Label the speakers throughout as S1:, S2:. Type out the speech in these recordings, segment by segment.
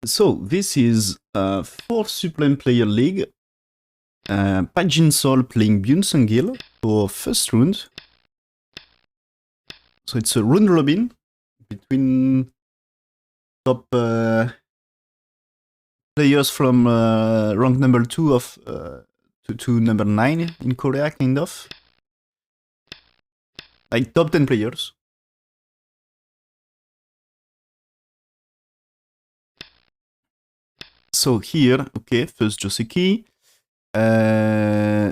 S1: So this is a 4th Supreme Player League. Jinsol playing Byun Sangil for first round. So it's a round robin between top players from rank number 2 of to number 9 in Korea, kind of. Like top 10 players. So here, okay, first Joseki.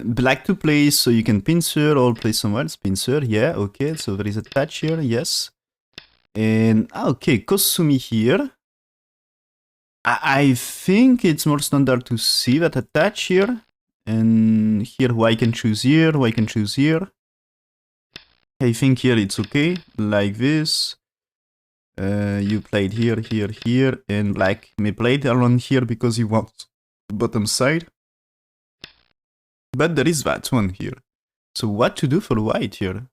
S1: Black to play, so you can pincer or play somewhere else. Pincer, yeah, okay, so there is a touch here, yes. And, okay, Kosumi here. I think it's more standard to see that attach here. And here, white can choose here, white can choose here. I think here it's okay, like this. You played here, here, here, and black may play it around here because he wants bottom side. But there is that one here. So what to do for white here?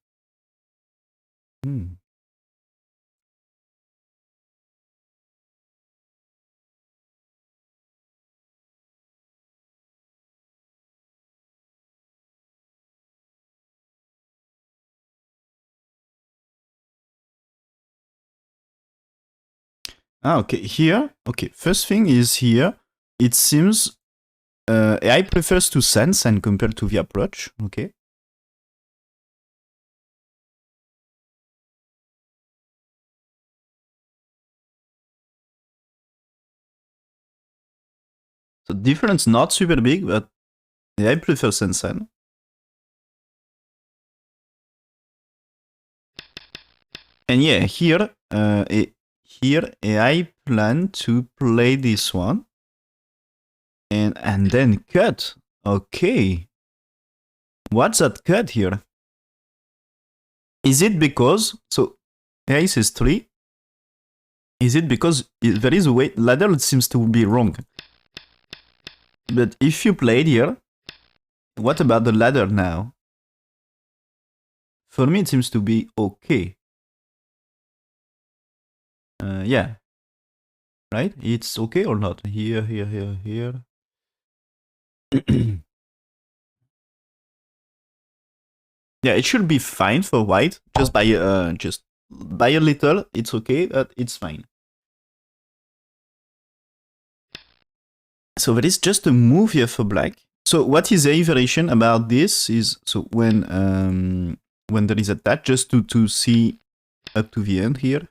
S1: Okay, here. Okay, first thing is here. It seems AI prefers to sense and compare to the approach. Okay. So difference not super big, but AI prefers sense and. And yeah, here AI plan to play this one. And then cut. Okay. What's that cut here? Is it because, so AI says 3. Is it because there is a way, ladder seems to be wrong. But if you played here, what about the ladder now? For me it seems to be okay. Yeah. Right? It's okay or not? Here, here, here, here. Yeah, it should be fine for white. Just by a little, it's okay, but it's fine. So there is just a move here for black. So what is the variation about this is, so when there is a touch, just to see up to the end here.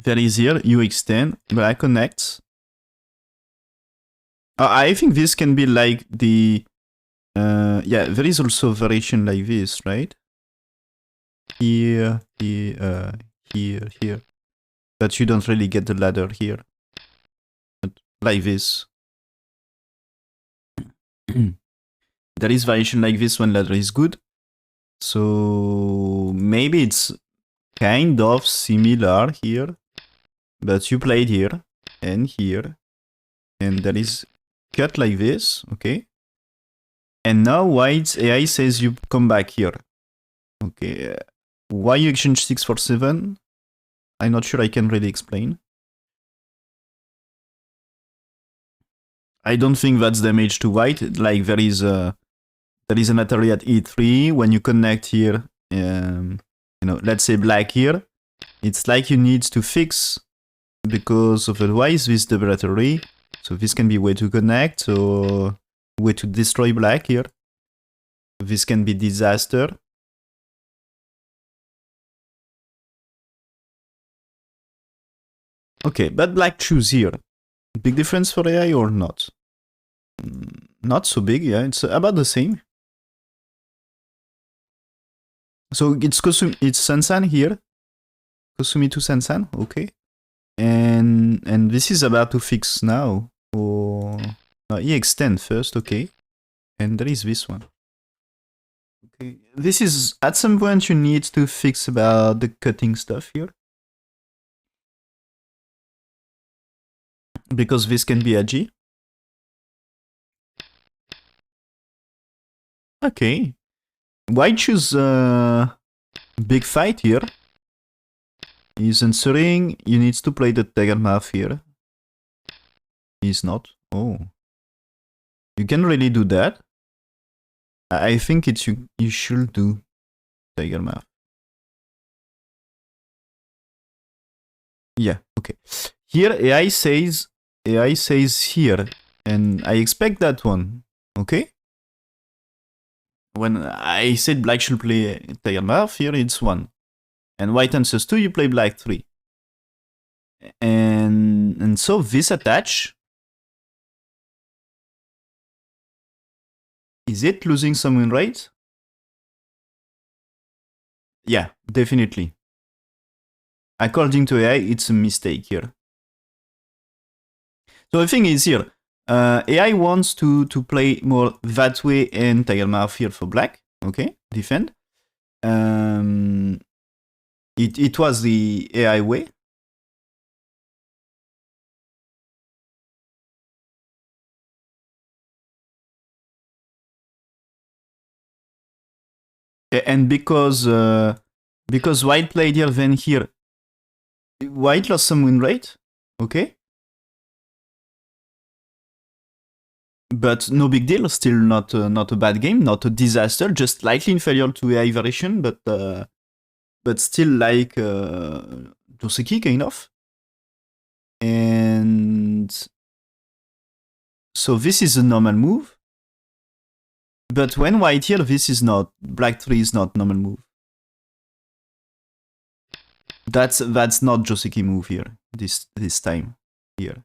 S1: There is here, you extend, black connects. I think this can be like the, yeah, there is also a variation like this, right? Here, here, here. But you don't really get the ladder here. But like this. There is variation like this when ladder is good. So maybe it's kind of similar here. But you played here and here. And there is cut like this, okay? And now white's AI says you come back here. Okay, why you exchange 6 for 7? I'm not sure I can really explain. I don't think that's damage to white. Like there is an Atari at E3. When you connect here, you know, let's say black here, it's like you need to fix because otherwise this double Atari. So this can be way to connect or way to destroy black here. This can be disaster. Okay, but black choose here. Big difference for AI or not? Not so big, yeah, it's about the same. So it's Kosumi, it's Sansan here. Kosumi to Sansan, okay. And this is about to fix now. Or no, he extend first, okay. And there is this one. Okay, this is at some point you need to fix about the cutting stuff here. Because this can be edgy. Okay. Why choose big fight here? He's answering. You need to play the Tiger Mouth here. He's not. Oh. You can really do that. I think it's you should do tiger math. Yeah, okay. Here AI says here, and I expect that one. Okay? When I said black should play tiger math, here it's 1. And white answers 2, you play black 3. And so this attach, is it losing some win rate? Yeah, definitely. According to AI, it's a mistake here. So the thing is here, AI wants to play more that way and tiger math here for black. Okay, defend. It was the AI way. And because white played here, then here, white lost some win rate. Okay. But no big deal, still not a bad game, not a disaster, just slightly inferior to AI variation, but still like Joseki kind of. And so this is a normal move. But when white here, this is not, black 3 is not normal move. That's not Joseki move here, this time here.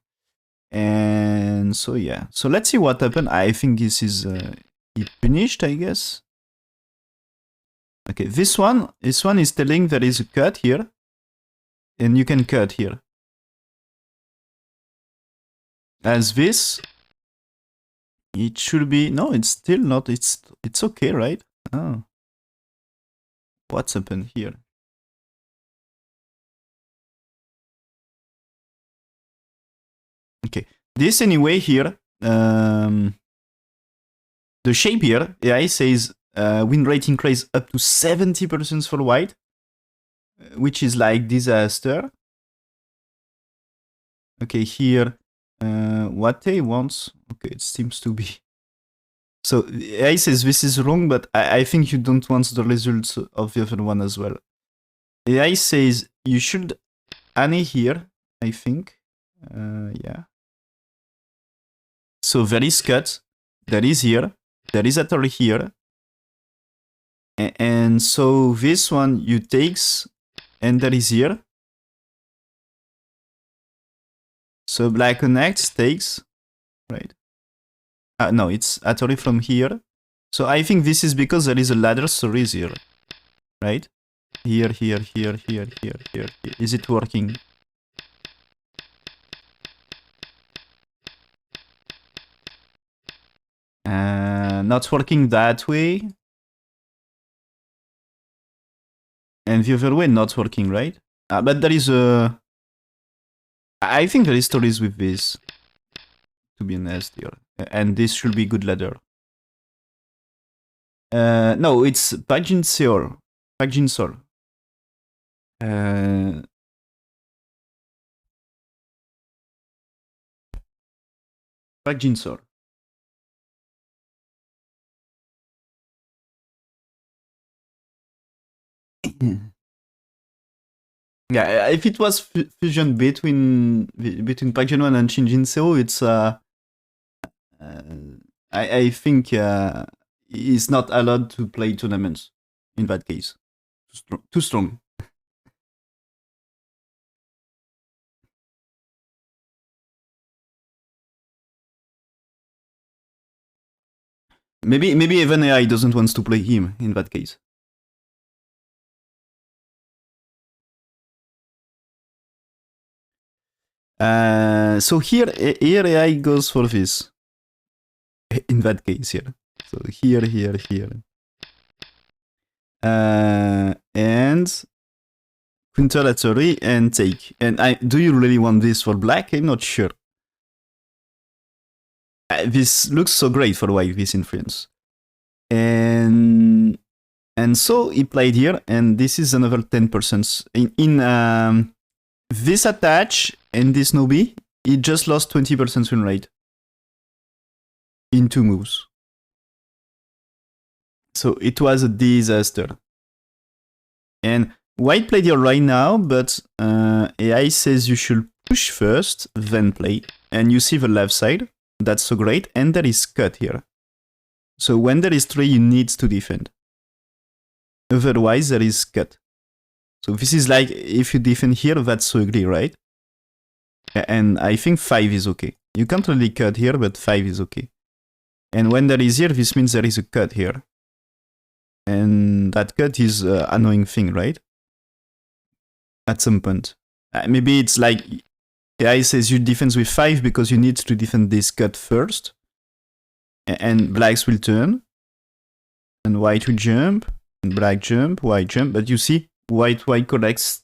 S1: And so yeah, so let's see what happened. I think this is it finished, I guess. Okay, this one is telling there is a cut here, and you can cut here. As this, it should be, no, it's still not, it's okay, right? Oh, what's happened here? Okay, this anyway here, the shape here, AI says win rate increase up to 70% for white, which is like disaster. Okay, here, what they wants, okay, it seems to be. So AI says this is wrong, but I think you don't want the results of the other one as well. AI says you should ane here, I think. Yeah. So there is cut, there is here, there is atari here. And so this one you takes, and there is here. So black connects, takes, right? No, it's atari from here. So I think this is because there is a ladder series here, right? Here, here, here, here, here, here, here. Is it working? Not working that way. And the other way not working, right? But there is a... I think there is stories with this, to be honest here. And this should be good ladder. No, it's Jinsol. Jinsol. Jinsol. Yeah, if it was fusion between Park Jin-won and Shin Jin-seo, it's I think he's not allowed to play tournaments in that case. Too strong. Maybe even AI doesn't want to play him in that case. So here AI goes for this. In that case here. So here. And counteratory and take. And do you really want this for black? I'm not sure. This looks so great for white, this influence. And so he played here, and this is another 10%. In this attach and this no B, it just lost 20% win rate in 2 moves. So it was a disaster. And white played here right now, but AI says you should push first, then play. And you see the left side. That's so great. And there is cut here. So when there is 3, you need to defend. Otherwise, there is cut. So this is like, if you defend here, that's so ugly, right? And I think 5 is okay. You can't really cut here, but 5 is okay. And when there is here, this means there is a cut here. And that cut is an annoying thing, right? At some point. Maybe it's like AI says you defend with 5 because you need to defend this cut first. And blacks will turn. And white will jump. And black jump, white jump. But you see, white collects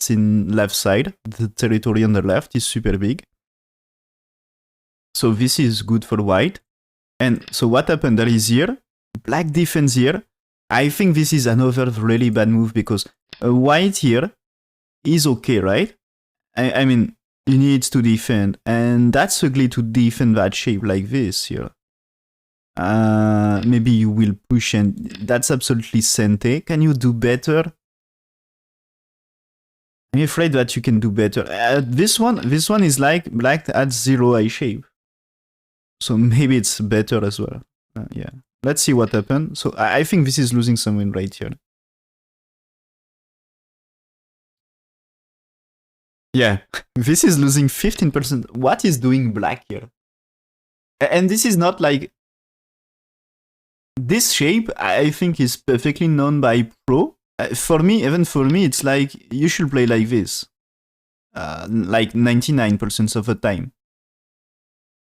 S1: in left side. The territory on the left is super big. So this is good for white. And so what happened there is here? Black defends here. I think this is another really bad move because white here is okay, right? I mean, you need to defend. And that's ugly to defend that shape like this here. Maybe you will push and that's absolutely sente. Can you do better? I'm afraid that you can do better. This one is like black adds 0 eye shape. So maybe it's better as well. Yeah. Let's see what happened. So I think this is losing some win right here. Yeah, this is losing 15%. What is doing black here? And this is not like... This shape, I think, is perfectly known by pro. For me, even for me, it's like, you should play like this. Like 99% of the time.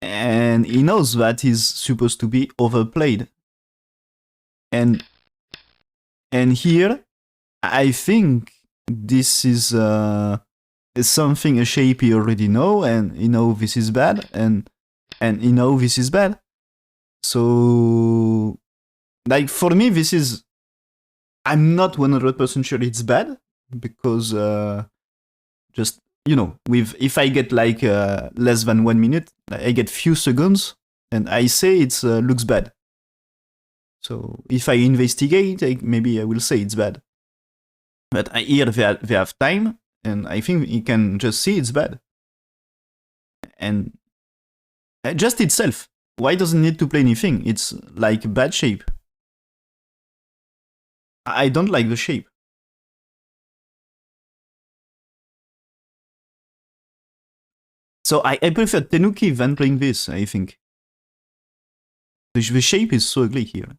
S1: And he knows that he's supposed to be overplayed. And here, I think this is something, a shape he already know, and he know this is bad, and he know this is bad. So, like, for me, this is... I'm not 100% sure it's bad, because just, you know, if I get like less than 1 minute, I get few seconds, and I say it looks bad. So if I investigate, maybe I will say it's bad. But here they have time, and I think you can just see it's bad. And just itself, why doesn't need to play anything? It's like bad shape. I don't like the shape. So I prefer Tenuki than playing this, I think. The shape is so ugly here.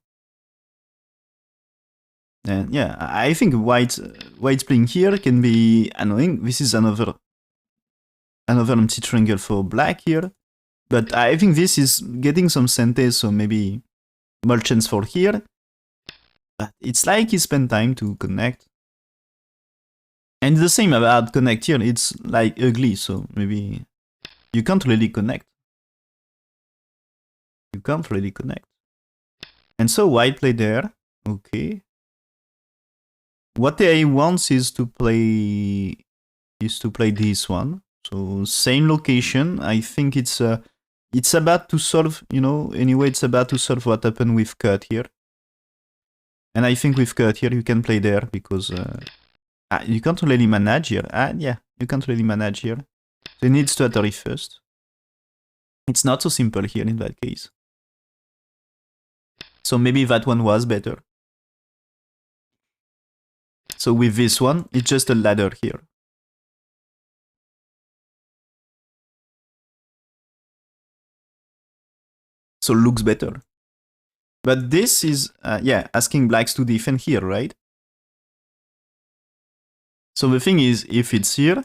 S1: And yeah, I think white's playing here can be annoying. This is another empty triangle for black here. But I think this is getting some sente, so maybe more chance for here. But it's like he spent time to connect. And the same about connect here, it's like ugly, so maybe you can't really connect. You can't really connect. And so white play there, okay. What AI wants is to play this one. So same location. I think it's about to solve, you know, anyway, it's about to solve what happened with cut here. And I think with cut here, you can play there because you can't really manage here. Yeah, you can't really manage here. So it needs to atory first. It's not so simple here in that case. So maybe that one was better. So with this one, it's just a ladder here. So looks better. But this is, yeah, asking blacks to defend here, right? So the thing is, if it's here,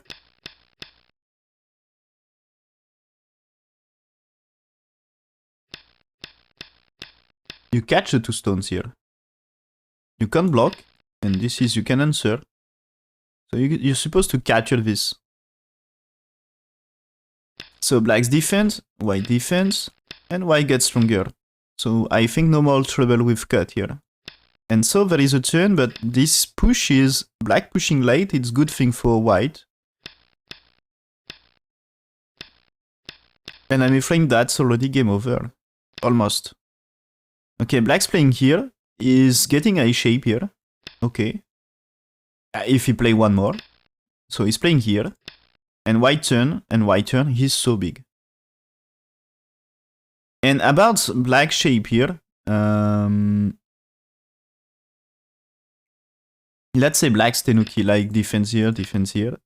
S1: you catch the 2 stones here. You can't block, and this is, you can answer. So you're supposed to capture this. So black's defense, white defense, and white gets stronger. So I think no more trouble with cut here. And so there is a turn, but this push is black pushing late. It's good thing for white. And I'm afraid that's already game over. Almost. Okay, black's playing here. Is getting a shape here. Okay. If he play one more. So he's playing here. And white turn, he's so big. And about black shape here, let's say black's tenuki, like defense here, defense here.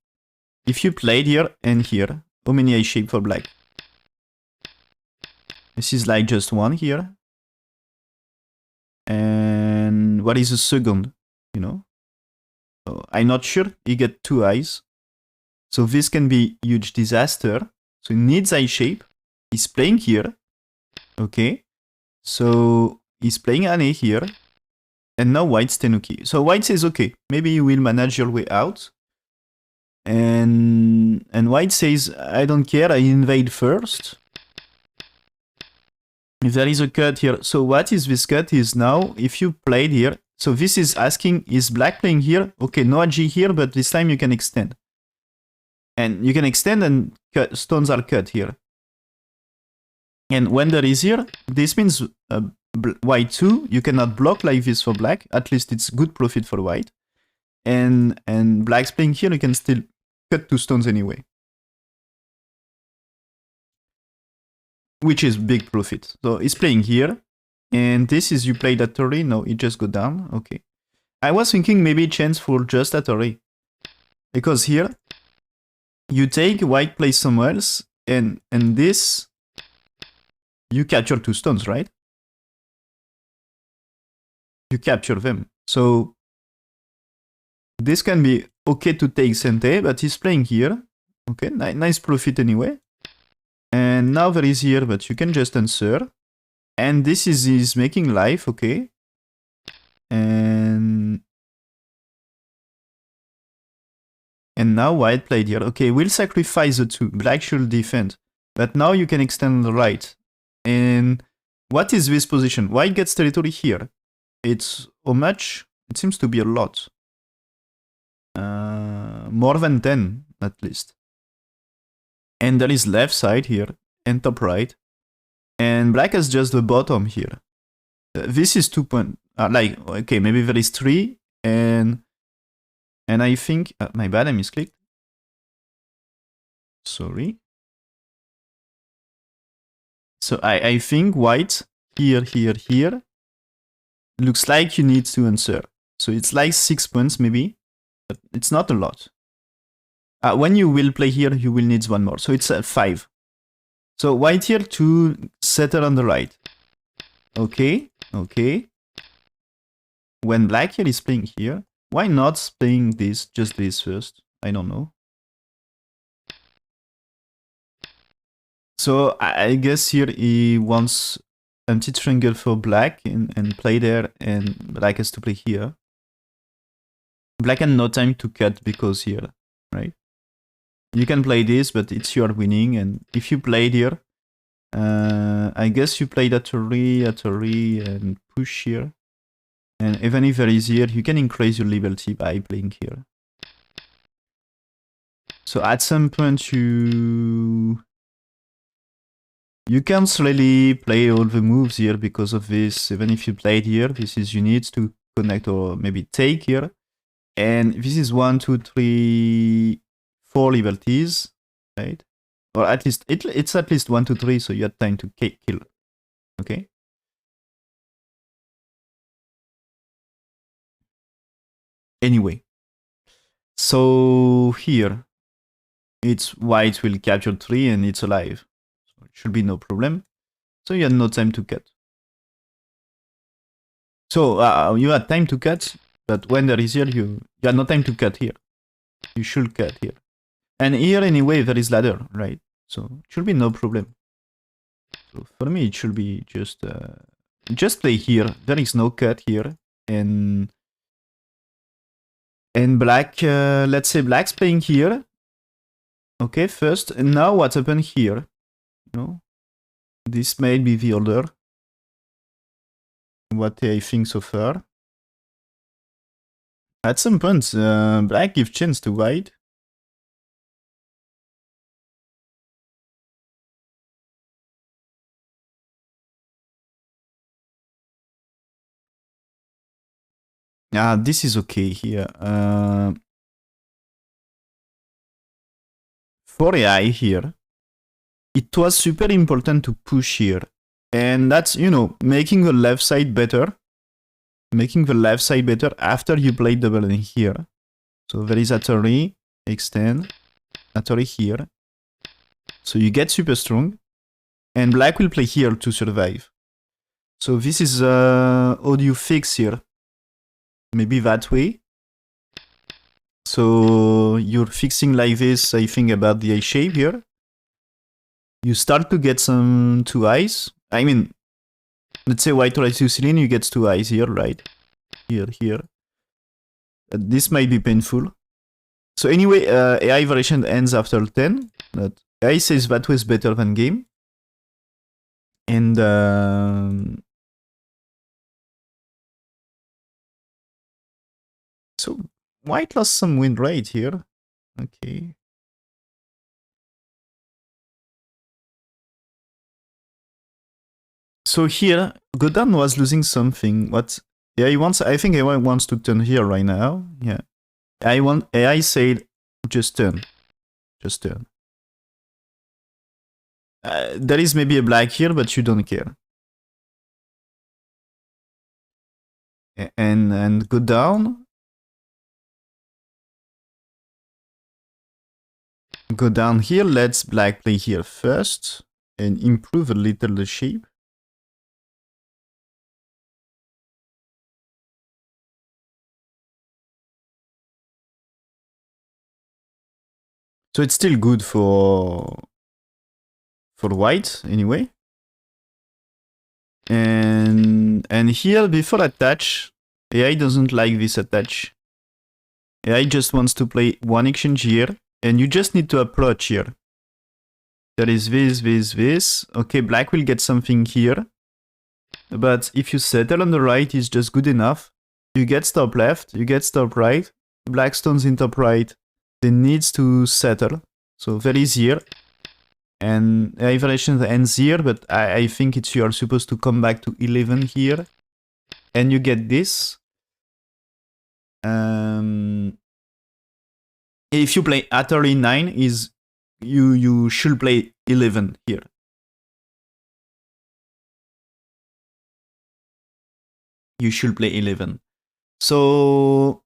S1: If you played here and here, how many I shape for black? This is like just one here. And what is the second, you know? So I'm not sure, he get two eyes. So this can be huge disaster. So he needs eye shape. He's playing here. Okay. So he's playing an A here. And now white's tenuki. So white says, okay, maybe you will manage your way out. And white says, I don't care, I invade first. If there is a cut here. So what is this cut is now, if you played here. So this is asking, is black playing here? Okay, no AG here, but this time you can extend. And you can extend and stones are cut here. And when there is here, this means white 2, you cannot block like this for black. At least it's good profit for white. And black's playing here, you can still cut 2 stones anyway. Which is big profit. So he's playing here. And this is you played at Tori. No, it just go down. Okay. I was thinking maybe chance for just at Tori. Because here, you take white plays somewhere else. And this, you capture 2 stones, right? You capture them. So this can be okay to take Sente, but he's playing here. Okay, nice profit anyway. And now there is here, but you can just answer. And this is making life, okay. And now white played here. Okay, we'll sacrifice the 2. Black should defend. But now you can extend the right. And what is this position? White gets territory here. It's how much? It seems to be a lot. More than 10, at least. And there is left side here, and top right. And black has just the bottom here. This is 2 points. Like, okay, maybe there is 3. And I think, my bad, I misclicked. Sorry. So I think white, here, looks like you need to answer. So it's like 6 points maybe, but it's not a lot. When you will play here, you will need 1 more. So it's 5. So white here to settle on the right. Okay, okay. When black here is playing here, why not playing this, just this first? I don't know. So I guess here he wants empty triangle for black and play there, and black has to play here. Black had no time to cut because here, right? You can play this, but it's your winning, and if you played here, I guess you played at a re, and push here. And even if there is here, you can increase your liberty by playing here. So at some point you can't really play all the moves here because of this. Even if you played here, this is you need to connect or maybe take here. And this is 1, 2, 3, 4 liberties, right? Or at least, it's at least 1, 2, 3, so you have time to kill, okay? Anyway, so here, it's white will capture 3 and it's alive. So it should be no problem. So you had no time to cut. So you had time to cut, but when there is here, you had no time to cut here. You should cut here. And here anyway, there is ladder, right? So it should be no problem. So for me, it should be just play here. There is no cut here. And black, let's say black's playing here. Okay, first. And now what happened here? You know, this may be the order. What I think so far. At some point, black gives chance to white. This is okay here. For AI here, it was super important to push here. And that's, making the left side better. Making the left side better after you play double in here. So there is Atari, extend, Atari here. So you get super strong. And black will play here to survive. So this is how do you fix here? Maybe that way. So you're fixing like this, I think, about the eye shape here. You start to get some 2 eyes. I mean, let's say white tries to Celine, you get 2 eyes here, right? Here. This might be painful. So anyway, AI variation ends after 10. But AI says that was better than game. And so white lost some win rate here. Okay. So here, Godan was losing something. What? Yeah, I think AI wants to turn here right now. Yeah. AI said, just turn. Just turn. There is maybe a black here, but you don't care. And go down. Go down here. Let's black play here first and improve a little the shape. So it's still good for white anyway. And here before attach, AI doesn't like this attach. AI just wants to play one exchange here, and you just need to approach here. There is this. Okay, black will get something here. But if you settle on the right, it's just good enough. You get stop left, you get stop right. Black stones in top right. They needs to settle. So that is here. And evaluation ends here, but I think you are supposed to come back to 11 here. And you get this. If you play Atari 9, you should play 11 here. You should play 11. So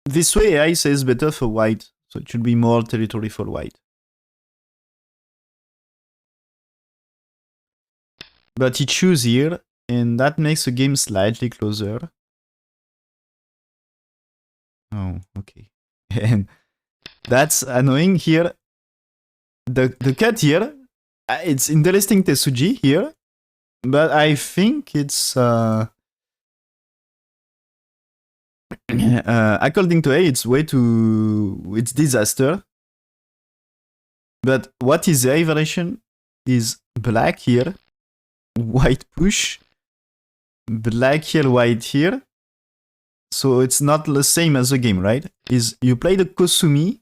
S1: this way AI says better for white. So it should be more territory for white. But he chooses here, and that makes the game slightly closer. Oh, okay. And that's annoying here. The cat here, it's interesting Tesuji here, but I think it's according to A, it's it's disaster. But what is the A variation is black here, white push, black here, white here. So it's not the same as the game, right? Is you play the Kosumi,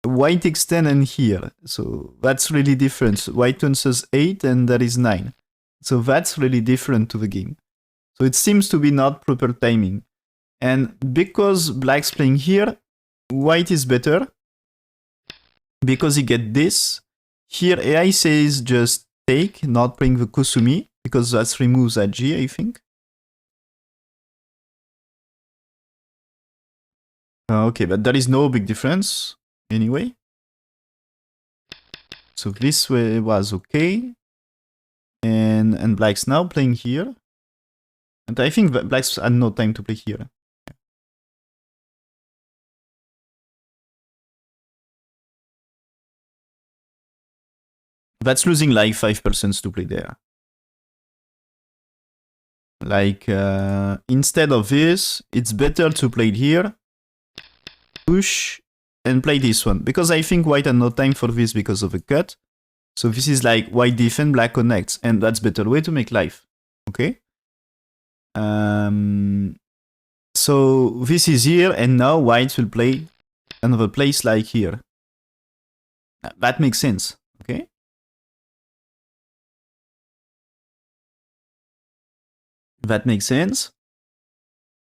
S1: white extend and here. So that's really different. White turns 8 and that is 9. So that's really different to the game. So it seems to be not proper timing. And because black's playing here, white is better. Because he get this. Here AI says just take, not playing the Kosumi, because that removes that G, I think. Okay, but there is no big difference anyway. So this way was okay. And black's now playing here. And I think black's had no time to play here. That's losing like 5% to play there. Like, instead of this, it's better to play it here. Push and play this one. Because I think white had no time for this because of a cut. So this is like white defend, black connects. And that's better way to make life. Okay? So this is here, and now white will play another place like here. That makes sense. Okay? That makes sense.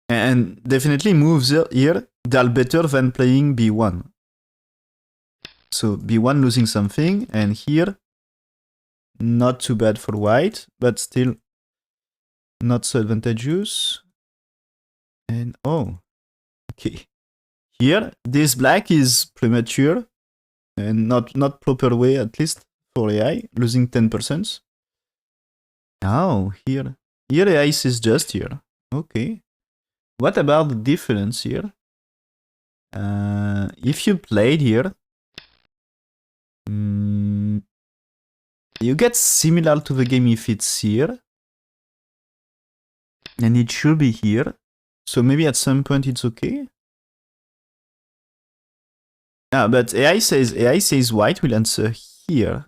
S1: And definitely moves here, they're better than playing b1. So b1 losing something, and here, not too bad for white, but still not so advantageous. And oh, okay. Here, this black is premature, and not proper way, at least for AI, losing 10%. Oh, here AI is just here. Okay. What about the difference here? If you played here, you get similar to the game if it's here. And it should be here. So maybe at some point it's okay. Ah, but AI says white will answer here.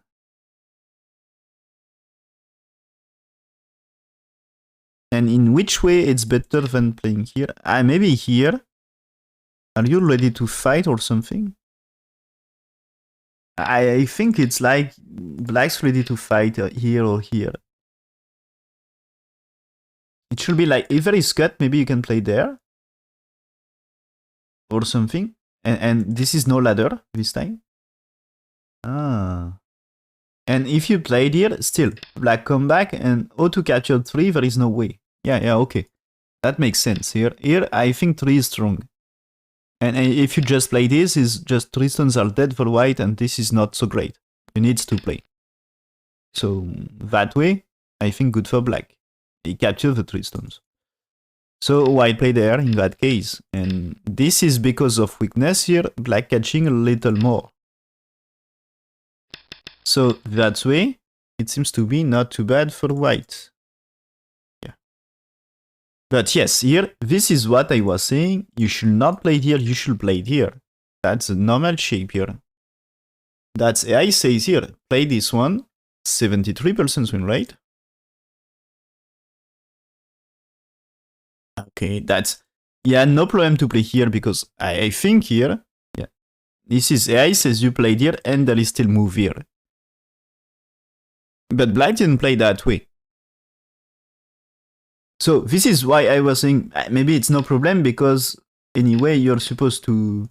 S1: And in which way it's better than playing here? Maybe here. Are you ready to fight or something? I think it's like black's ready to fight here or here. It should be like, if there is cut, maybe you can play there. Or something. And this is no ladder this time. Ah. And if you played here, still, black come back and to capture 3, there is no way. Yeah, okay. That makes sense. Here, I think 3 is strong. And if you just play this, is just 3 stones are dead for white, and this is not so great. You need to play. So that way, I think good for black. He captured the 3 stones. So white played there in that case. And this is because of weakness here, black catching a little more. So that way, it seems to be not too bad for white. Yeah. But yes, here, this is what I was saying. You should not play it here, you should play it here. That's a normal shape here. That's AI says here, play this one, 73% win rate. Okay, that's, yeah, no problem to play here because I think here, yeah, this is AI says you played here and there is still move here. But black didn't play that way. So this is why I was saying maybe it's no problem because anyway you're supposed to,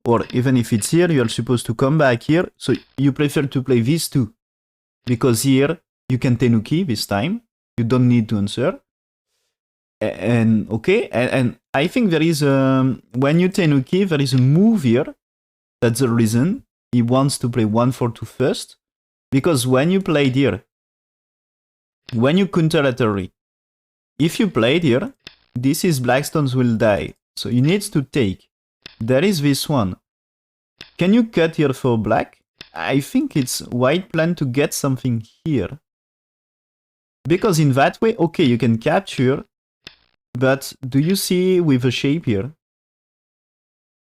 S1: or even if it's here, you're supposed to come back here. So you prefer to play these two because here you can tenuki this time. You don't need to answer. And okay, and I think there is when you tenuki, there is a move here. That's the reason he wants to play 1-4-2 first. Because when you played here, when you counter at a if you played here, this is black stones will die. So you need to take. There is this one. Can you cut here for black? I think it's white plan to get something here. Because in that way, okay, you can capture. But do you see with a shape here?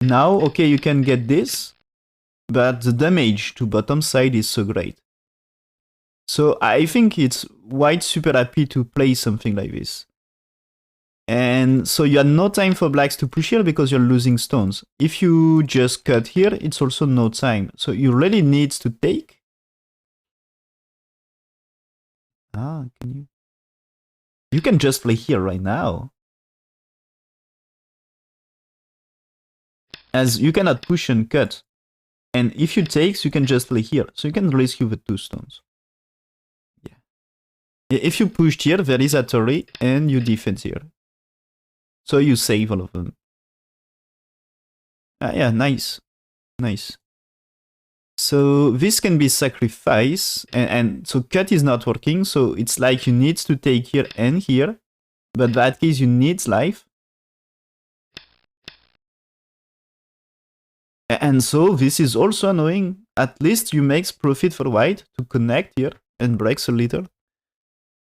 S1: Now, okay, you can get this. But the damage to bottom side is so great. So I think it's white super happy to play something like this. And so you have no time for blacks to push here because you're losing stones. If you just cut here, it's also no time. So you really need to take. Ah, can you? You can just play here right now. As you cannot push and cut. And if you take, you can just play here. So you can rescue the 2 stones. If you pushed here, there is a turret and you defend here. So you save all of them. Yeah, nice. Nice. So this can be sacrificed. And so cut is not working. So it's like you need to take here and here. But that case, you need life. And so this is also annoying. At least you make profit for white to connect here and breaks a little.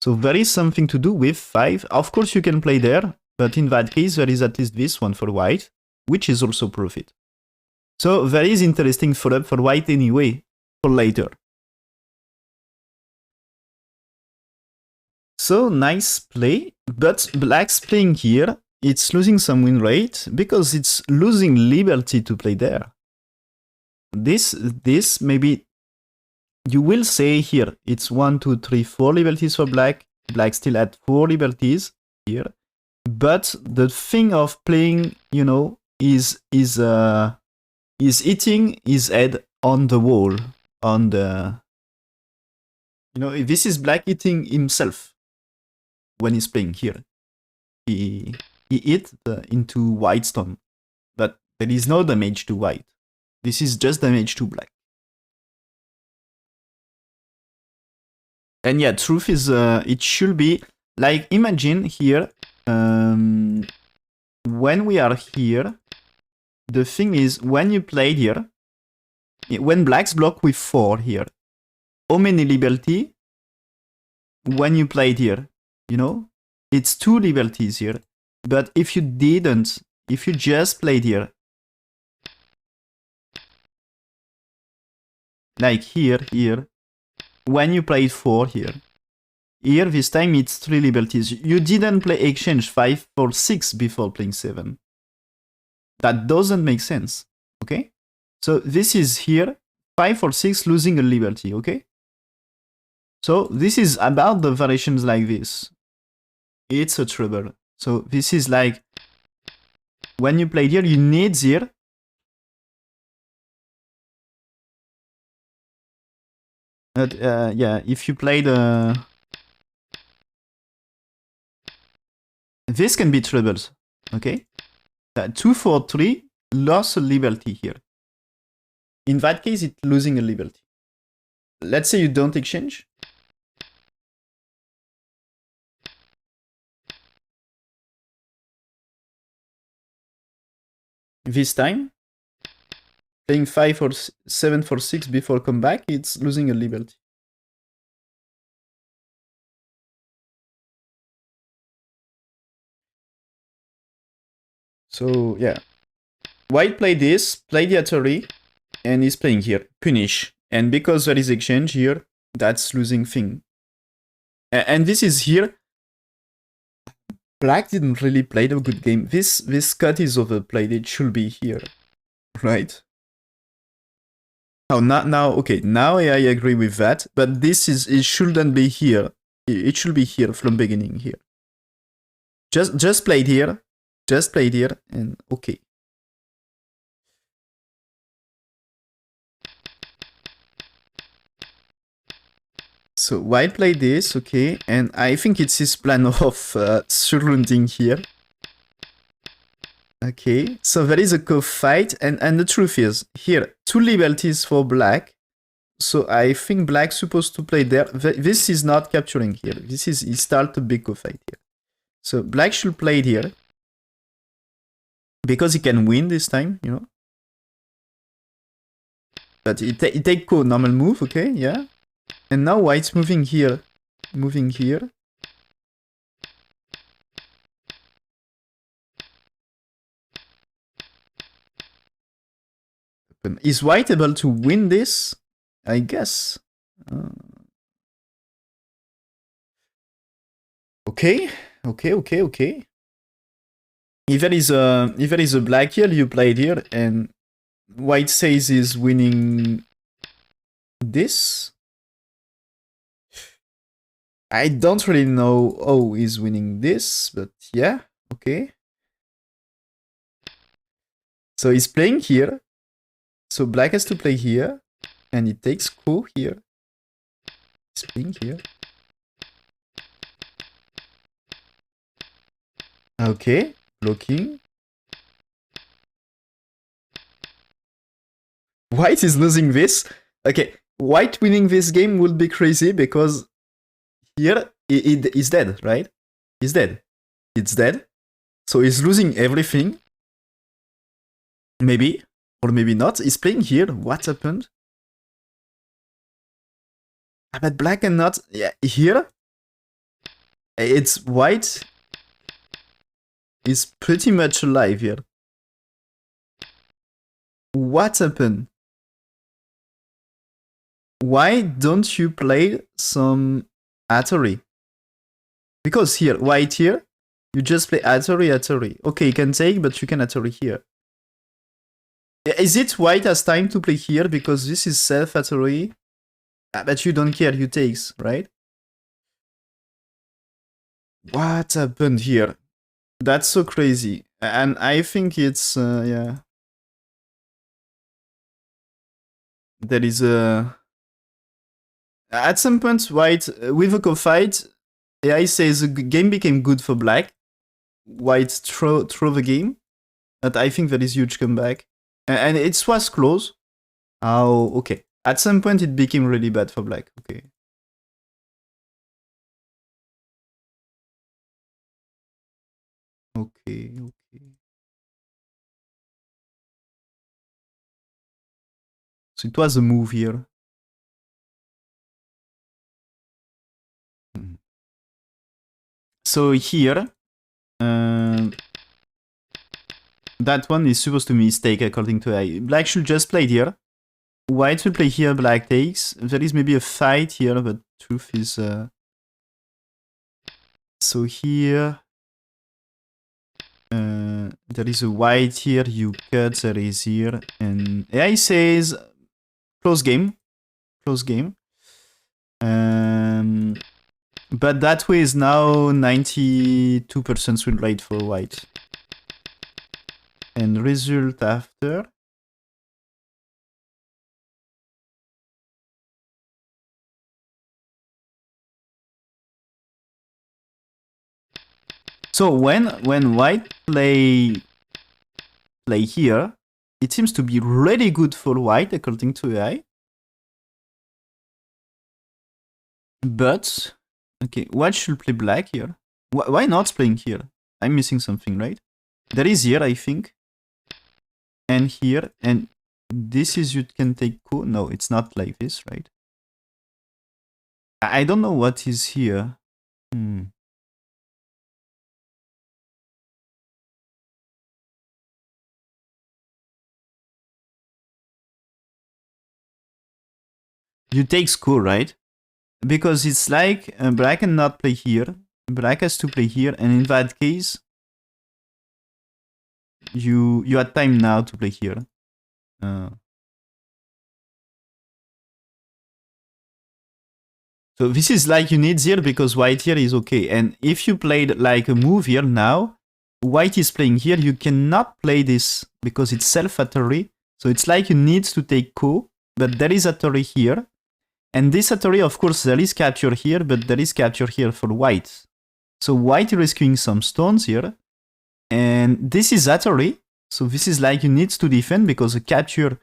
S1: So there is something to do with 5. Of course, you can play there, but in that case, there is at least this one for white, which is also profit. So there is interesting follow-up for white anyway, for later. So nice play, but black's playing here, it's losing some win rate because it's losing liberty to play there. This maybe... You will say here, it's 1, 2, 3, 4 liberties for black. Black still at 4 liberties here. but the thing of playing, you know, is hitting his head on the wall, on the, you know, this is black hitting himself when he's playing here. He hit into white stone, but there is no damage to white. This is just damage to black. And yeah, truth is, it should be like, imagine here, when we are here, the thing is, when you played here, when blacks block with 4 here, how many liberty when you played here, you know? It's 2 liberties here. But if you didn't, if you just played here, like here, when you played 4 here, this time it's 3 liberties. You didn't play exchange 5 for 6 before playing 7. That doesn't make sense, okay? So this is here, 5 for 6 losing a liberty, okay? So this is about the variations like this. It's a trouble. So this is like, when you played here, you need here. Yeah, if you played... this can be troubles, okay? 2 for 3 lost a liberty here. In that case, it's losing a liberty. Let's say you don't exchange. This time, playing 5 or 7 for 6 before comeback, it's losing a liberty. So, yeah. White played this, played the Atari, and he's playing here, punish. And because there is exchange here, that's losing thing. And this is here. Black didn't really play a good game. This cut is overplayed. It should be here, right? Oh, now, okay. Now I agree with that. But this is, it shouldn't be here. It should be here from beginning here. Just played here. Just played here, and okay. So white played this, okay, and I think it's his plan of surrounding here. Okay, so there is a co-fight, and the truth is, here, 2 liberties for black, so I think black's supposed to play there. This is not capturing here, this is, he started a big co-fight here. So black should play it here, because he can win this time, you know. But he take co, normal move, okay, yeah. And now white's moving here, moving here. Is white able to win this? I guess. Okay. If there is a black here, you played here, and white says is winning this. I don't really know how he's winning this, but yeah, okay. So he's playing here. So black has to play here, and he takes ko here. He's playing here. Okay, blocking. White is losing this. Okay, white winning this game would be crazy because here he's dead, right? He's dead. It's dead. So he's losing everything. Maybe. Or maybe not. He's playing here. What happened? But black and not... Yeah, here. It's white. Is pretty much alive here. What happened? Why don't you play some Atari? Because here, white here, you just play Atari. Okay, you can take, but you can Atari here. Is it white has time to play here because this is self Atari? But you don't care, you takes, right? What happened here? That's so crazy. And I think it's, yeah. There is a... At some point, white, with a co-fight, AI says the game became good for black. White throw the game. But I think that is huge comeback. And it was close. Oh, okay. At some point, it became really bad for black. Okay. Okay, okay. So it was a move here. So here, that one is supposed to be a mistake according to AI. Black should just play here. White will play here, black takes. There is maybe a fight here, but truth is... So here... there is a white here, you cut, there is here, and AI says... Close game. Close game. But that way is now 92% win rate for white. And result after... So when white play here, it seems to be really good for white according to AI. But okay, white should play black here. Why not playing here? I'm missing something, right? There is here, I think, and here, and this is you can take ko. No, it's not like this, right? I don't know what is here. You take score, right? Because it's like black cannot play here. Black has to play here, and in that case, you had time now to play here. So this is like you need here because white here is okay. And if you played like a move here now, white is playing here, you cannot play this because it's self-Atari. So it's like you need to take ko, but there is Atari here. And this Atari, of course, there is capture here, but there is capture here for white. So white is rescuing some stones here. And this is Atari. So this is like you need to defend because the capture,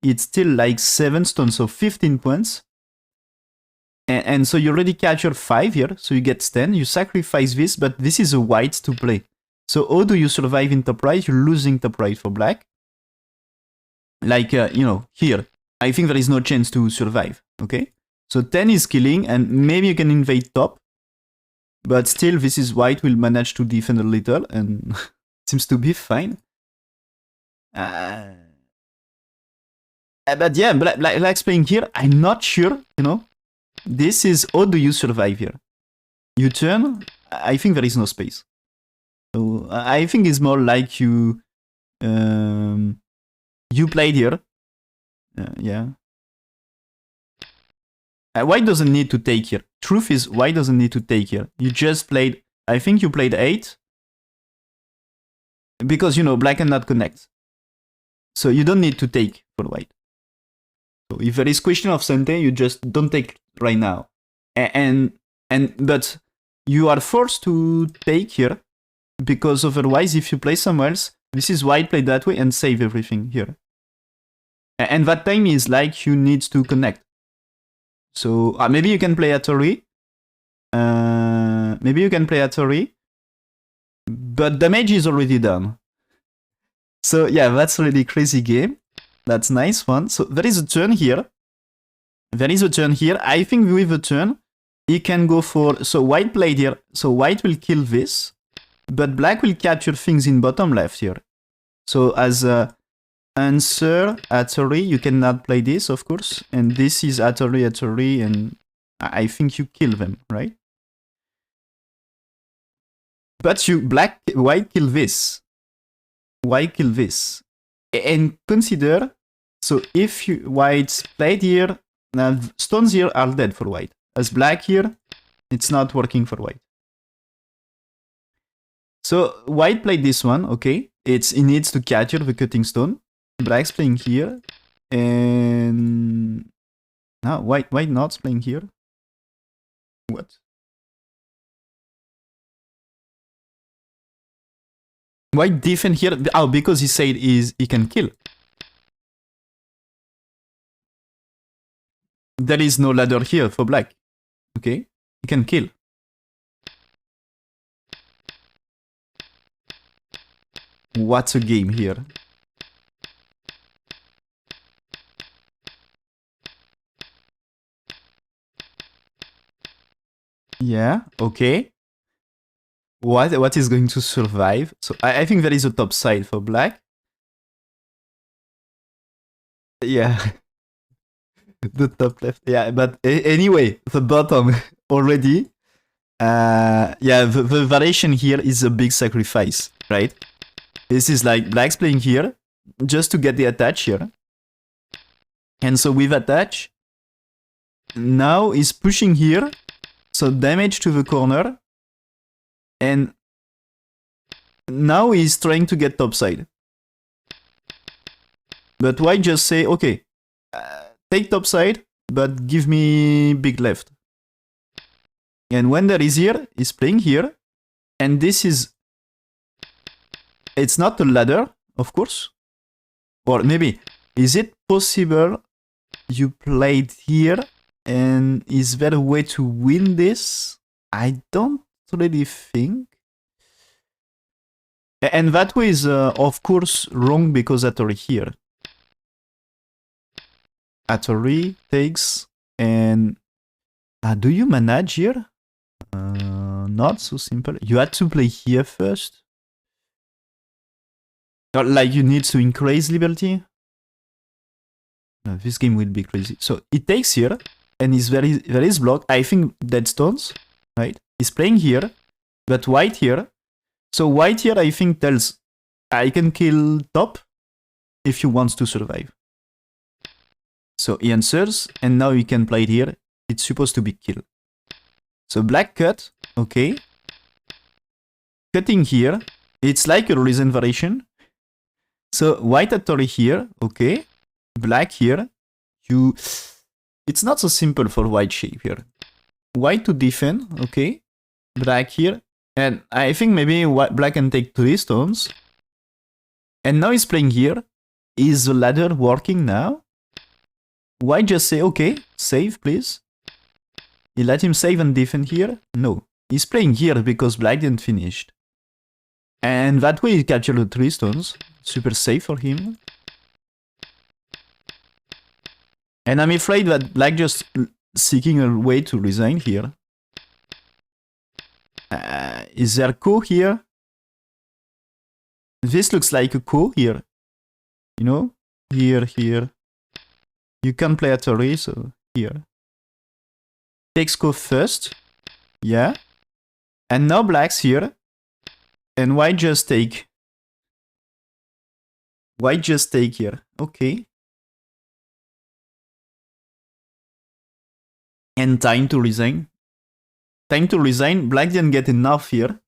S1: it's still like 7 stones, so 15 points. And so you already capture 5 here, so you get 10. You sacrifice this, but this is a white to play. So how do you survive in top right? You're losing top right for black. Like, you know, here. I think there is no chance to survive, okay? So 10 is killing, and maybe you can invade top. But still, this is white will manage to defend a little, and seems to be fine. But yeah, black's playing here. I'm not sure, you know. This is how do you survive here? You turn. I think there is no space. So I think it's more like you played here. Yeah. White doesn't need to take here. Truth is, white doesn't need to take here. You just played. I think you played 8 because you know black cannot connect. So you don't need to take for white. So if there is question of something, you just don't take right now. But you are forced to take here because otherwise, if you play somewhere else, this is white play that way and save everything here. And that time is like you need to connect. So maybe you can play Atari. Maybe you can play Atari. But damage is already done. So yeah, that's a really crazy game. That's nice one. So there is a turn here. There is a turn here. I think with a turn, he can go for... So white played here. So white will kill this. But black will capture things in bottom left here. So as a answer, Atari, you cannot play this, of course. And this is Atari, and I think you kill them, right? But white kill this. White kill this. And consider... So if white played here, now stones here are dead for white. As black here, it's not working for white. So white played this one, okay. It needs to capture the cutting stone. Black's playing here. And now white not's playing here. What? White defend here. Oh, because he said he can kill. There is no ladder here for black. Okay, he can kill. What a game here. Yeah, okay. What is going to survive? So I think that is a top side for black. Yeah. The top left. Yeah, but anyway, the bottom already. Yeah, the variation here is a big sacrifice, right? This is like black's playing here just to get the attach here. And so with attach, now he's pushing here. So damage to the corner. And now he's trying to get topside. But white just say, okay, take topside, but give me big left. And when there is here, he's playing here. And this is... It's not a ladder, of course. Or maybe, is it possible you played here and is there a way to win this? I don't really think. And that way is, of course, wrong because Atari here. Atari takes and... do you manage here? Not so simple. You had to play here first. Or like you need to increase liberty. No, this game will be crazy. So it takes here and there is block. I think dead stones, right? He's playing here, but white here. So white here I think tells I can kill top if you want to survive. So he answers and now you can play it here. It's supposed to be kill. So black cut, okay. Cutting here. It's like a reason variation. So white Atari here, okay. Black here. It's not so simple for white shape here. White to defend, okay. Black here. And I think maybe black can take 3 stones. And now he's playing here. Is the ladder working now? White just say, okay, save please. You let him save and defend here? No. He's playing here because black didn't finish. And that way he captured the 3 stones. Super safe for him. And I'm afraid that black just seeking a way to resign here. Is there a co here? This looks like a co here. You know? Here, here. You can play Atari, so here. Takes co first. Yeah. And now black's here. And white just take. White just take here. Okay. And time to resign. Time to resign. Black didn't get enough here.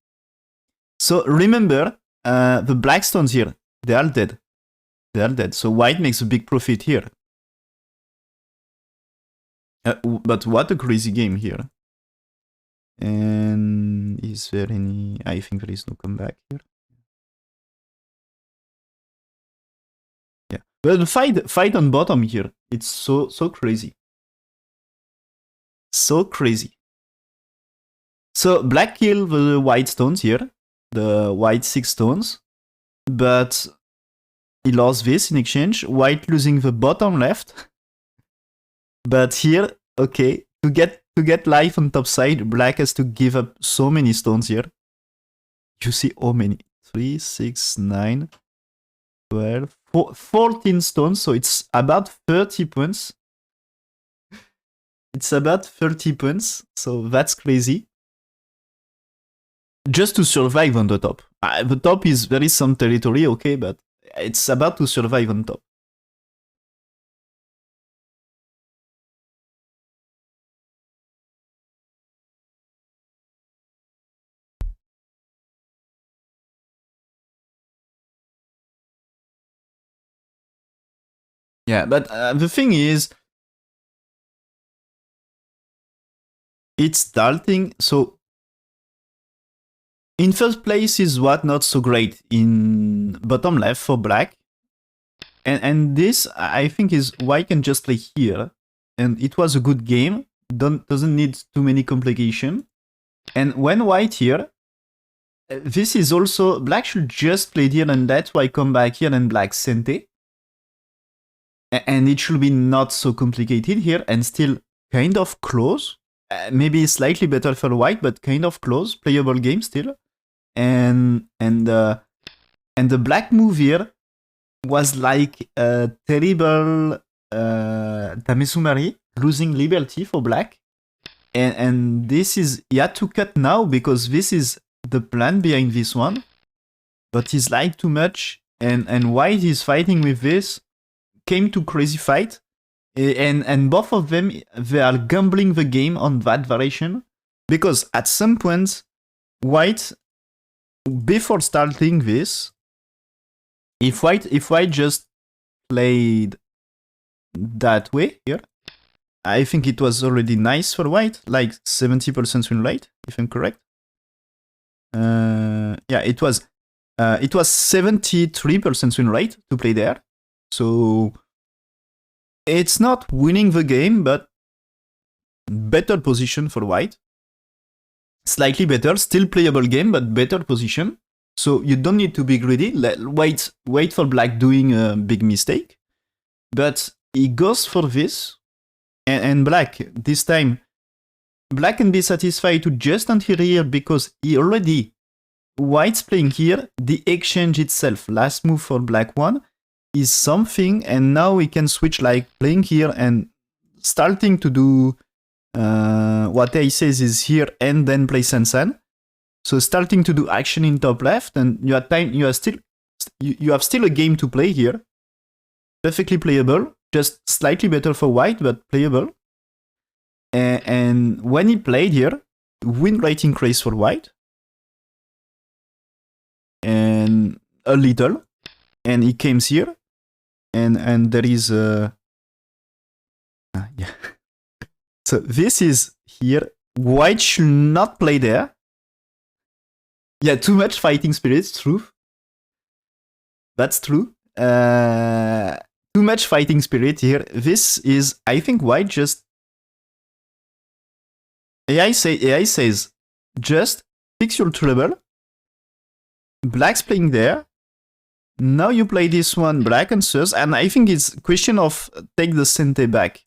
S1: So remember, the black stones here, they are dead. They are dead. So white makes a big profit here. But what a crazy game here. And is there any... I think there is no comeback here. Yeah. But the fight on bottom here, it's so crazy. So crazy. So black killed the white stones here. The white 6 stones. But he lost this in exchange. White losing the bottom left. But here, okay, to get life on top side, black has to give up so many stones here. You see how many? 3, 6, 9, 12, 14 stones. So it's about 30 points. It's about 30 points. So that's crazy. Just to survive on the top. The top is very some territory, okay, but it's about to survive on top. Yeah, but the thing is, it's starting. So in first place is what not so great in bottom left for black. And this I think is white can just play here. And it was a good game. Doesn't need too many complication. And when white here, this is also black should just play here, and that's why come back here and black sente. And it should be not so complicated here and still kind of close. Maybe slightly better for white, but kind of close, playable game still. And the black move here was like a terrible Tamesumari losing liberty for black. And this is, he had to cut now because this is the plan behind this one. But he's like too much. And white is fighting with this. Came to crazy fight. And both of them, they are gambling the game on that variation. Because at some point, white, before starting this, if white just played that way here, I think it was already nice for white, like 70% win rate, if I'm correct. Yeah, it was 73% win rate to play there. So it's not winning the game, but better position for white. Slightly better, still playable game, but better position. So you don't need to be greedy. Wait for black doing a big mistake. But he goes for this. And black, this time, black can be satisfied to just enter here because he already, white's playing here, the exchange itself, last move for black one, is something, and now we can switch like playing here and starting to do what he says is here and then play Sansan. So starting to do action in top left, and you have still a game to play here. Perfectly playable, just slightly better for white, but playable. And when he played here, win rate increase for white. And a little. And he came here. And there is a... yeah. So this is here. White should not play there. Yeah, too much fighting spirit, true. That's true. Too much fighting spirit here. This is, I think, white just... AI says, just fix your trouble. Black's playing there. Now you play this one, black answers, and I think it's a question of take the sente back.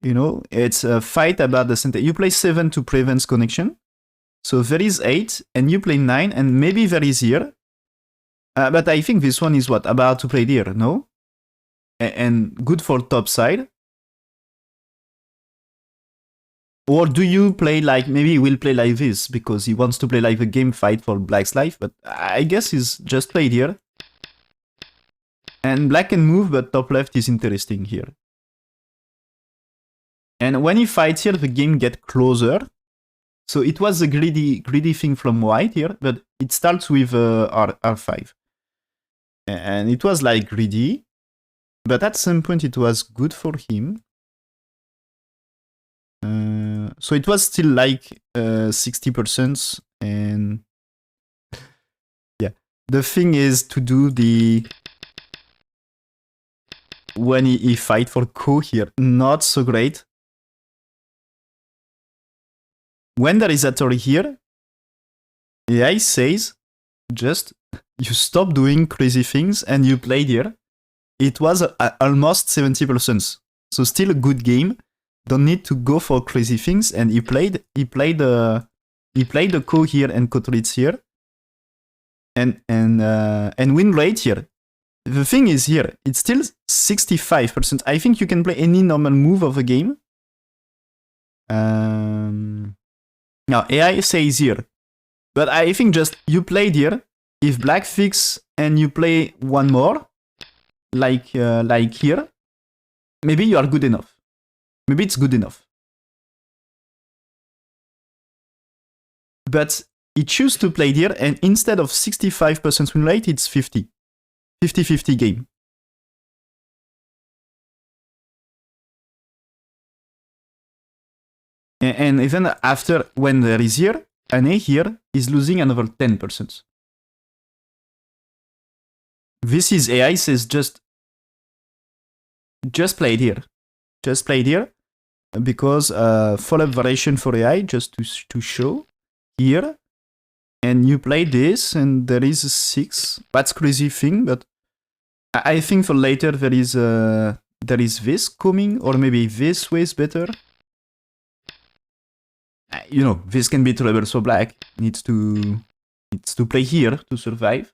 S1: You know, it's a fight about the sente. You play 7 to prevent connection. So there is 8, and you play 9, and maybe there is here. But I think this one is what? About to play here, no? And good for top side. Or do you play like, maybe he will play like this, because he wants to play like a game fight for black's life, but I guess he's just played here. And black can move, but top left is interesting here. And when he fights here, the game gets closer. So it was a greedy thing from white here, but it starts with R5. And it was like greedy, but at some point it was good for him. So it was still like 60%, and yeah. The thing is to do the... when he fight for Ko here, not so great. When there is a Tori here, AI says, just you stop doing crazy things and you played here. It was almost 70%, so still a good game. Don't need to go for crazy things, and he played the Ko here and Kotritz here, and win rate here. The thing is here, it's still 65%. I think you can play any normal move of the game. Now AI says here, but I think just you played here. If black fix and you play one more, like here, maybe you are good enough. Maybe it's good enough. But he chose to play here, and instead of 65% win rate, it's 50. 50-50 game. And even after, when there is here, an A here is losing another 10%. This is AI says just play it here. Just play it here. Because follow-up variation for AI, just to show here. And you play this, and there is a 6. That's crazy thing, but I think for later there is this coming, or maybe this way is better. You know, this can be trouble, so black needs to play here to survive.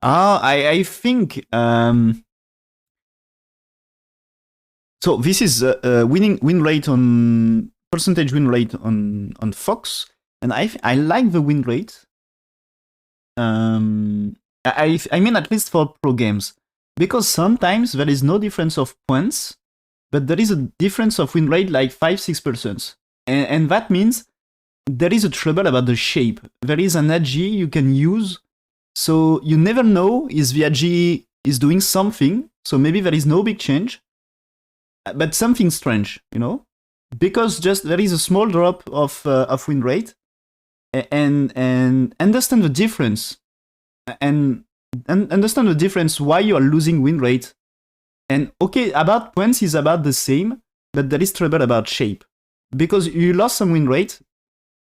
S1: I think so. This is win rate on percentage win rate on Fox, and I like the win rate. I mean, at least for pro games, because sometimes there is no difference of points, but there is a difference of win rate like 5-6%, and that means there is a trouble about the shape. There is an AG you can use, so you never know if the AG is doing something. So maybe there is no big change, but something strange, you know, because just there is a small drop of win rate, and understand the difference, and understand the difference why you are losing win rate. And okay, about points is about the same, but there is trouble about shape, because you lost some win rate,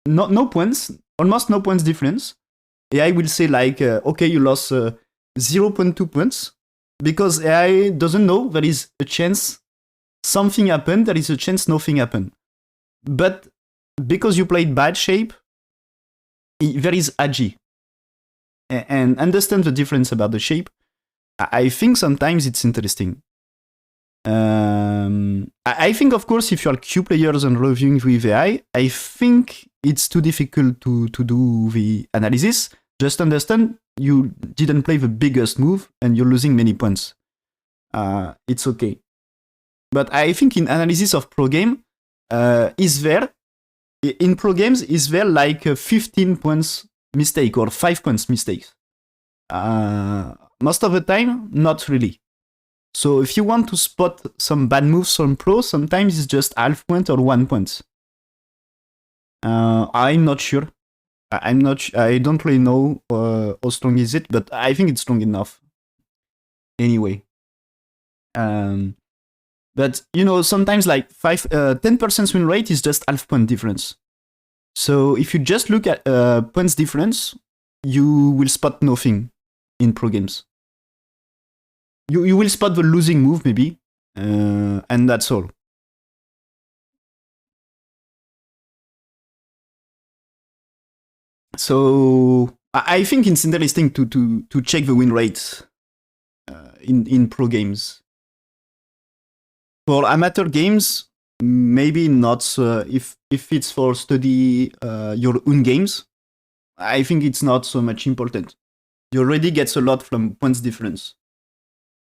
S1: no points, almost no points difference. AI will say like, okay, you lost 0.2 points, because AI doesn't know there is a chance something happened, there is a chance nothing happened. But because you played bad shape, there is AG. And understand the difference about the shape. I think sometimes it's interesting. I think, of course, if you are Q players and reviewing with AI, I think it's too difficult to do the analysis. Just understand you didn't play the biggest move and you're losing many points. It's okay. But I think in analysis of pro game, in pro games, is there like 15 points mistake or 5 points mistakes? Most of the time, not really. So if you want to spot some bad moves from pro, sometimes it's just half point or 1 point. I'm not sure. I don't really know how strong is it, but I think it's strong enough. Anyway. But you know, sometimes like 10% win rate is just half point difference. So if you just look at points difference, you will spot nothing in pro games. You will spot the losing move maybe, and that's all. So I think it's interesting to check the win rates in pro games. For amateur games, maybe not. If it's for study your own games, I think it's not so much important. You already get a lot from points difference.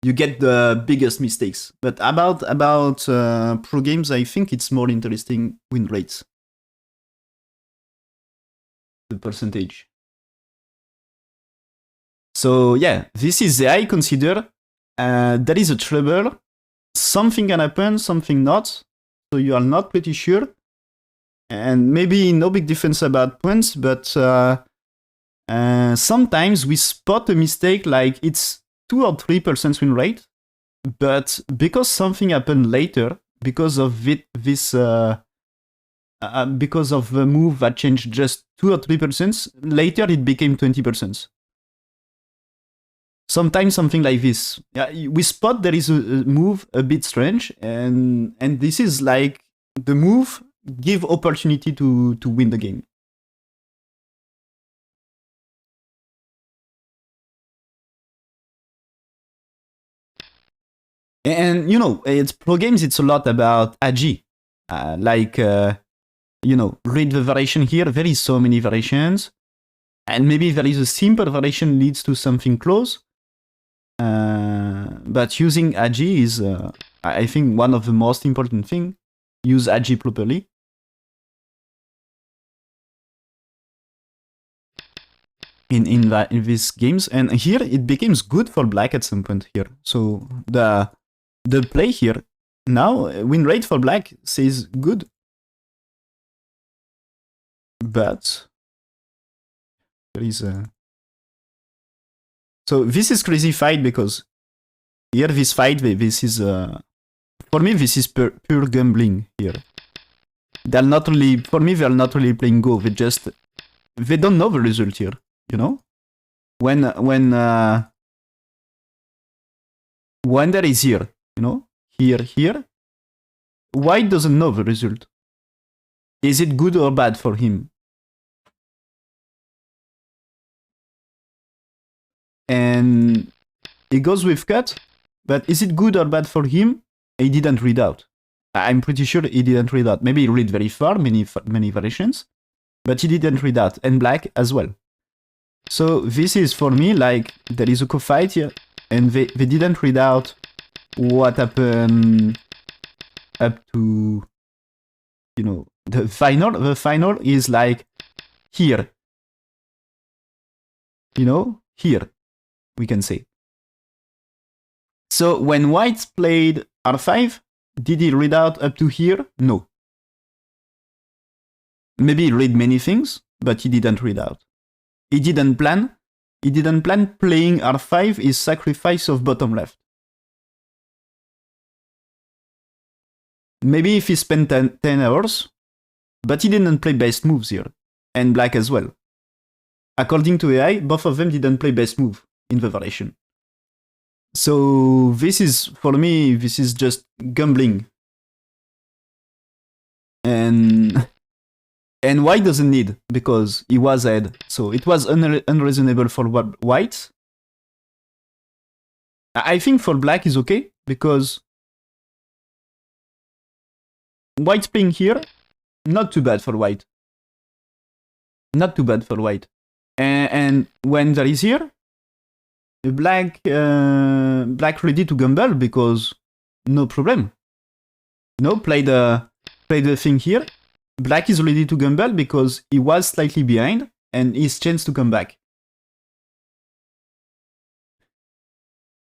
S1: You get the biggest mistakes. But about pro games, I think it's more interesting win rates. The percentage. So yeah, this is the I consider there is a trouble. Something can happen, something not. So you are not pretty sure. And maybe no big difference about points, but sometimes we spot a mistake like it's 2 or 3% win rate, but because something happened later, because of because of the move that changed just 2 or 3%, later it became 20%. Sometimes something like this. Yeah, we spot there is a move a bit strange, and this is like the move give opportunity to win the game. And you know, it's pro games. It's a lot about AG, you know, read the variation here. There is so many variations, and maybe there is a simple variation leads to something close. But using AG is, I think, one of the most important thing. Use AG properly. in these games, and here it becomes good for black at some point here. So the play here now, win rate for black says good, but there is a, so this is crazy fight, because here this fight, this is for me this is pure gambling here. They're not really, for me they're not really playing Go, they don't know the result here, you know? When there is here, you know, here, white doesn't know the result. Is it good or bad for him? And he goes with cut, but is it good or bad for him? He didn't read out. I'm pretty sure he didn't read out. Maybe he read very far, many variations, but he didn't read out, and black as well. So this is, for me, like, there is a co-fight here, and they didn't read out what happened up to, you know, the final. The final is like here, you know, here, we can say. So when white played r5, did he read out up to here? No. Maybe he read many things, but he didn't read out. He didn't plan playing r5 is sacrifice of bottom left. Maybe if he spent 10 hours, but he didn't play best moves here, and black as well. According to AI, both of them didn't play best move in the variation. So this is, for me, this is just gambling. And white doesn't need, because he was ahead. So it was unreasonable for white. I think for black is okay, because white's playing here, not too bad for white. Not too bad for white. And when there is here, black ready to gamble, because no problem. No, play the thing here. Black is ready to gamble because he was slightly behind and his chance to come back.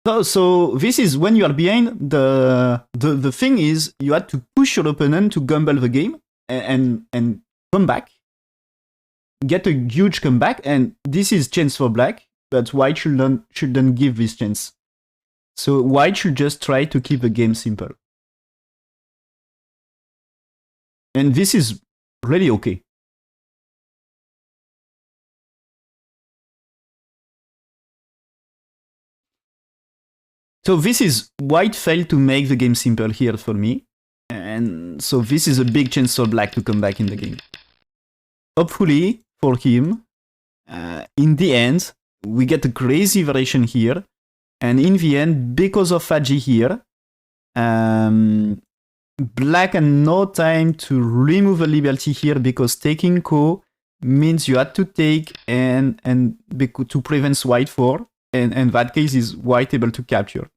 S1: So this is when you are behind. The thing is, you had to push your opponent to gamble the game and come back, get a huge comeback, and this is chance for black, but white shouldn't give this chance. So white should just try to keep the game simple. And this is really okay. So this is white failed to make the game simple here for me. And so this is a big chance for black to come back in the game. Hopefully for him, in the end, we get a crazy variation here. And in the end, because of Faji here, black had no time to remove a liberty here, because taking Ko means you had to take and to prevent white 4, and in that case is white able to capture.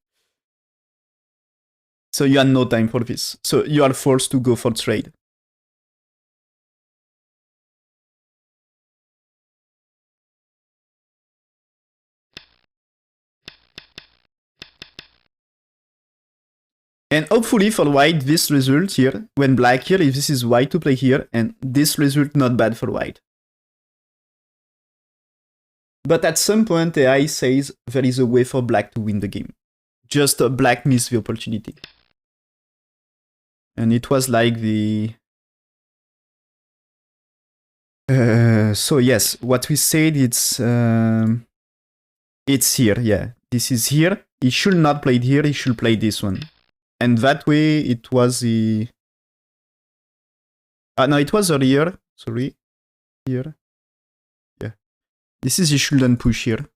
S1: So you had no time for this. So you are forced to go for trade. And hopefully for white, this result here, when black here, if this is white to play here, and this result not bad for white. But at some point, AI says there is a way for black to win the game. Just black missed the opportunity. And it was like the... so yes, what we said, it's here, yeah. This is here. He should not play it here, he should play this one. And that way, it was the... no, it was earlier. Sorry. Here. Yeah. This is he shouldn't push here.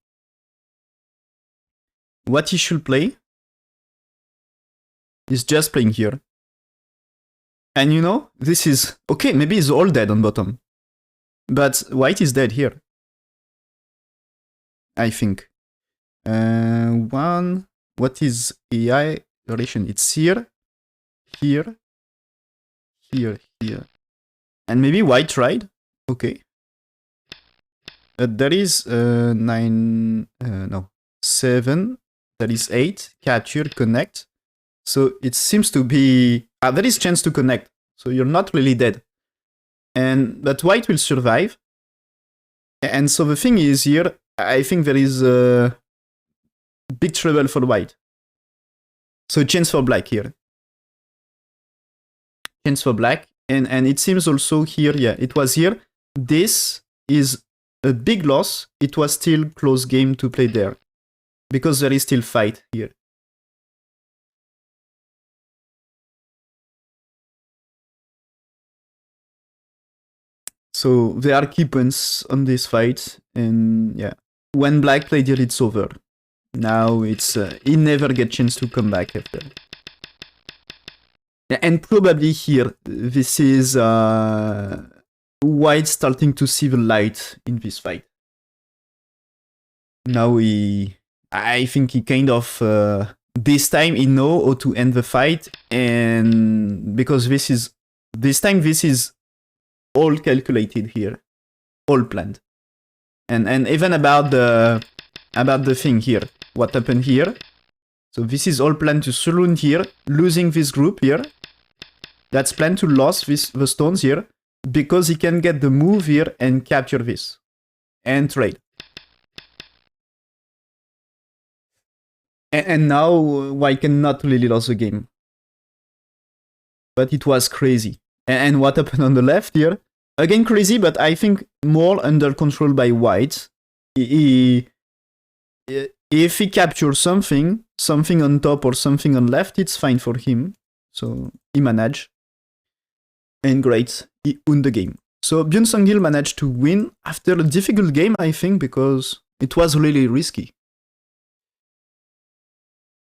S1: What he should play is just playing here. And you know, this is... Okay, maybe he's all dead on bottom. But white is dead here. I think. What is AI relation? It's here, here, here, here. And maybe white tried. Okay. There is 7. There is 8. Capture, connect. So it seems to be... there is chance to connect. So you're not really dead. But white will survive. And so the thing is here, I think there is a big trouble for white. So chance for black here. Chance for black. And it seems also here, yeah, it was here. This is a big loss. It was still close game to play there. Because there is still fight here. So there are key points on this fight. And yeah, when black played here, it's over. Now it's he never get chance to come back after. And probably here, this is white starting to see the light in this fight. Now I think he kind of, this time he know how to end the fight, and because this time this is all calculated here, all planned. And even about the thing here, what happened here. So this is all planned to surround here, losing this group here. That's planned to lose the stones here, because he can get the move here and capture this. And trade. And now white cannot really lose the game. But it was crazy. And what happened on the left here? Again crazy, but I think more under control by white. If he captures something on top or something on left, it's fine for him. So he managed. And great, he won the game. So Byun Sangil managed to win after a difficult game, I think, because it was really risky.